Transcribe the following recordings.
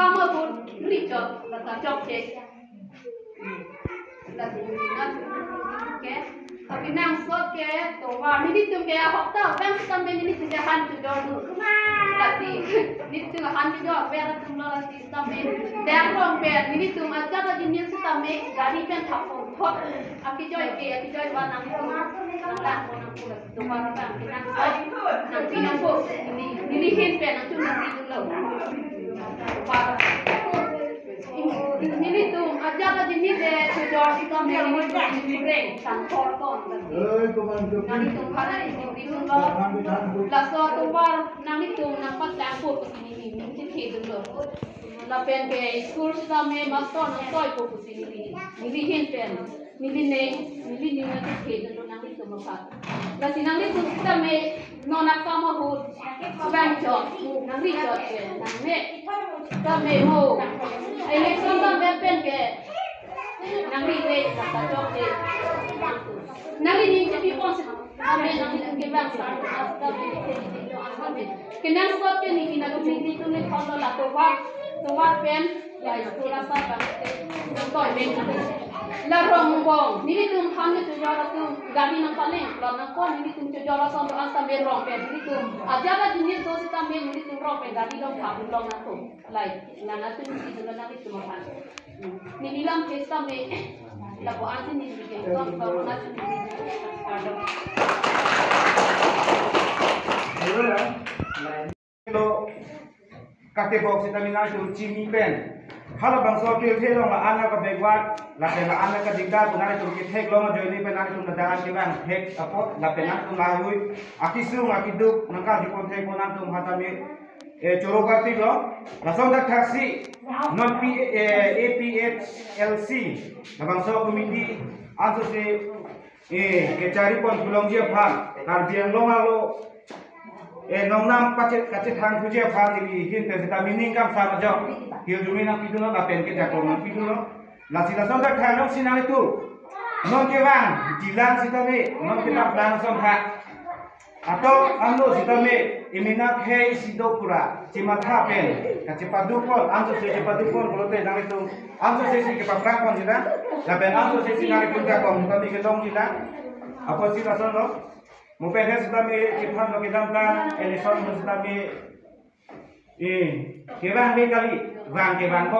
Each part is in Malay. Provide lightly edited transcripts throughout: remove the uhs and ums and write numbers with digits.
kama pun richot la job cek la ke tapi nang sot ke to wa ni tum ke hok ta bang tam be ni ti han tu do lu la ti ni tu han tu do be ra tum la ti tam be dang rong be ni tum aja ta din ni tam be gari pen thap thot aki joy wa nang tu nang la ko nang pu to wa ta ki nang sot nang ti nang ko ni hin pe nang tu nang ti tu lo ini tuh aja ka jenis deh sejauh kita memang goreng santor ton nanti tuh karena ini tuh laso tuh war nanti tuh nampak campur kesini mungkin hidup loh lapen ke school sama master nontoy ko kesini ini hinten ini nanti hidup loh nanti tuh masak kasi nanti tuh kita me nonak sama hut bang jod nanti jod nanti kami mau election kami pen ke nanti we kata jod nanti ni jadi pos kami nanti ke bangsa kami kenal kau ke ni kita tu ni kalau lah tuan pen ya itu rasa bang kau pen la rong bong ni tu hanya tu jara tu gari nak paling kalau nak kau ni tu jara sampai asam berong pen ni tu aja lah jenis tu kita main ni tu rong pen gari long kau long nak tu lain nana tu ni tu nanti tu makan ni nilam pesta me la ko ansin ni ke kau nak tu ada lo kate box kita minal tu cini pen halo bangsa ke the long la ana ka begwat la pe la ana ka digda bunare tu ke thek long joini pen ani tu nadaran ke bang thek apot la pe na tu la hui akisu akiduk nangka di kon thek konan tu hatami chorogati lo la sonda taxi non p APHLC la bangsa komiti anso se ke cari kon tulong je phan kar biang long alo nong nam pacet thang tuje pha ti hin pe ta mining kam sa jo hiu jumi na pidu no la pen ke jakong na pidu no la sila son ta thang no sinale tu non ke bang jilan sita me non ke ta plan son tha atau ando sita me imina khei sido pura cimatha pen ka cepadu kon anso se cepadu kon bolote nang itu anso se ke paprak kon jila la pen anso se sinale kun jakong ta mi ke dong jila apa sila son no Mupede sudah me kipan lo kita kan election sudah me kebang me kali bang kebang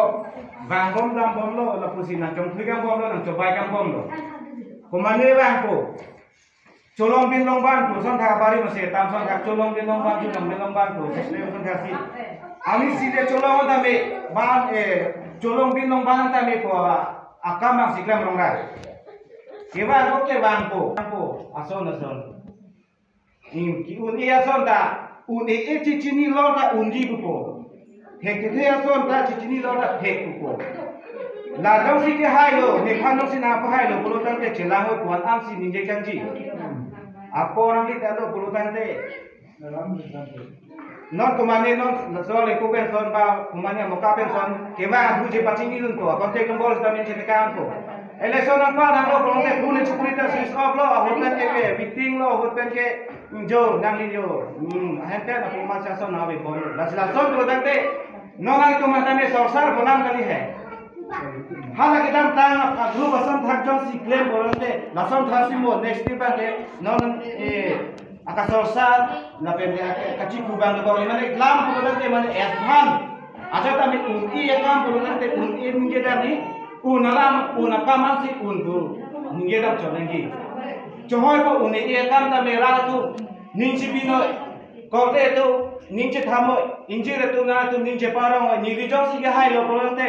bom dam bom lo la pusina jom tiga bom lo nang coba ikan bom lo kumane bang ko colong bin long ban ko son tha bari mase tam son tha colong bin long ban ju bin long ban ko sesle son tha si ami sile colong da me ban colong bin long ban ta me ko akam siklam rong ra kebang ko kebang ko ason ki uni ason ta uni cicini lo ta unji ko hek the ason ta cicini lo ta hek ko la dong si ke hai lo ne khan dong si na pa hai lo polo tan te chela ho kwan am si ninje chanji apo ram li ta lo polo tan te non kumane non so le ko ben son ba kumane mo ka ben son ke ba bu je pachingi lun to kon te kembol sta men chete kan ko election apa nang lo polo te pune chukurita switch off lo hotel ke meeting lo hotel ke जो नांगली जो हेंटे ना पुमा चासो ना भी बोलो लसला सोन को दंते नोंगाली तो माता में सरसार बोलाम कली है हाला के दाम तांग अधु बसंत थक जो सी क्लेम बोलते लसन थासी मो नेक्स्ट टी बाके नोन आका सरसार ना पे कच्ची कुबांग को माने ग्लाम को दंते माने एडवान आजा ता में उनकी ये काम बोलते उनकी निगे दानी उनलाम उनकामान सी उनको निगे दाम चलेंगी Chohoi ko une e kam ta me ra tu ninchi bino ko te tu ninchi thamo inji re tu na tu ninchi parong ni ri jong si ge hai lo bolante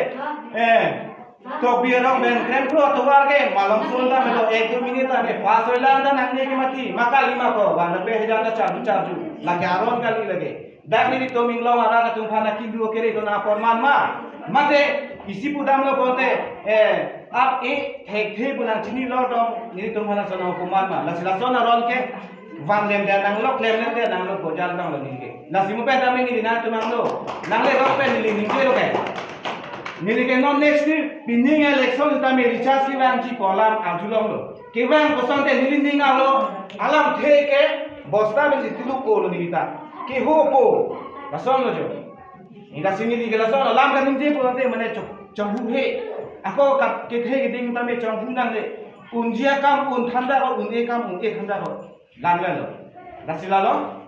to bi rong ben krem pro to war ge malong sun ta me to 1-2 minute ta me pass hoila anda nang ne ki mati maka lima ko ba 90,000 ta charju lage aron kali lage dak ni to ming lo ara ka tum phana ki du ke re to na forman ma mate isi pudam lo bote आप एक थे बुलान चिनी लो डोम नि तुम हना सना हुकुमान मा लसिला सोना रोल के वान लेम दे नंग लो क्लेम लेम दे नंग लो गोजाल नंग लो नि के लसिमु पे दामे नि ना तुम लो नंग ले रो पे नि नि के रो के नि के नॉन नेक्स्ट पिनिंग इलेक्शन ता मे रिचार्ज की वान की कोलाम आजुलो लो के वान कोसंते नि नि ना लो आलम थे के बस्ता में जितलु को लो नि ता के हो पो लसन लो जो Ida sini di gelas orang lam kan ninje pun nanti mana canghu he. Aku kat kita geding kami canghu nang le. Unjia kam un thanda ko un kam un thanda ko. Lam lo. Dah sila lo.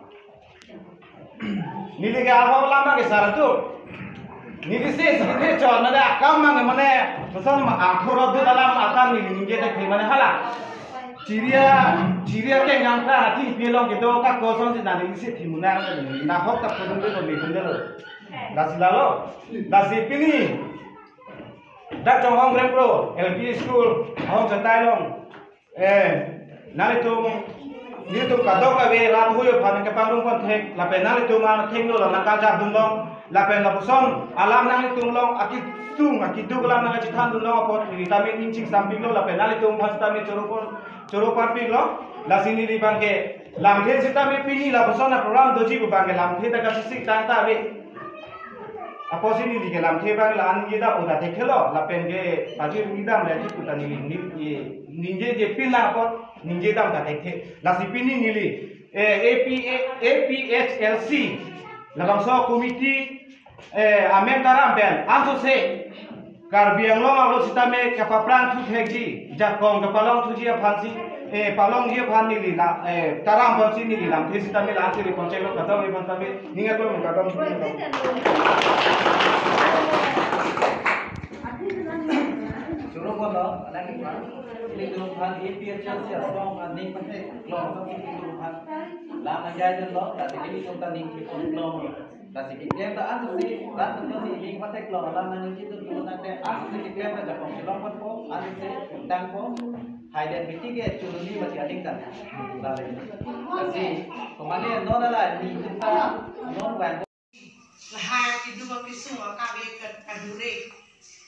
Nili ke alho lama ke syarat tu. Nili se sikit cor nada kam mana pesan akhor tu dalam akan nili ninje tak mana hala. Ciria ke yang tak hati pelong kita kak kosong si nani isi timuna nak hok tak peduli tu lebih peduli. Nasi lalu, nasi pini, dah cong hong rempro, LP school, hong setai long, nari tu kado kawe rat huyo pan ke panggung pun tek, lapen nari tu mana tek lo nak kajar dulong, lapen lapuson alam nari tu long aki tu alam nari citan dulong apa, ini kami incing samping lo, lapen nari tu pas kami coropar ping lo, nasi ni di bangke, lamthe sita me pini lapuson na program doji bu bangke lamthe tak kasi sik tanta be. Apa sih ni di dalam tebang lan kita udah tekelo, lapen ke pagi midam lagi kita ninje je pila apa ninje dam dah tekhe, lasi pini nili APHLC, labang so komiti amentaram ben, anso se karbiang long alo sitame kapapran tu thekji, jakong kapalong tu dia phansi palong dia phan nili la taram phansi nili lam the sitame la se ponche lo kata we phansi ninga ko kadam Suruh kalau lagi ini turunan APHLC asal aning pasti long pasti turunan lama jajan lo tapi ini turunan ning kita long tapi kita tak ada sih rat tu sih ning pasti long lama ning kita turunan deh asal kita tak ada long pun po asal sih tentang po identity ke curuni masih ada kan tapi kemarin non ada ni kita non bank hai cái đua cái sủa cà phê cần cần đủ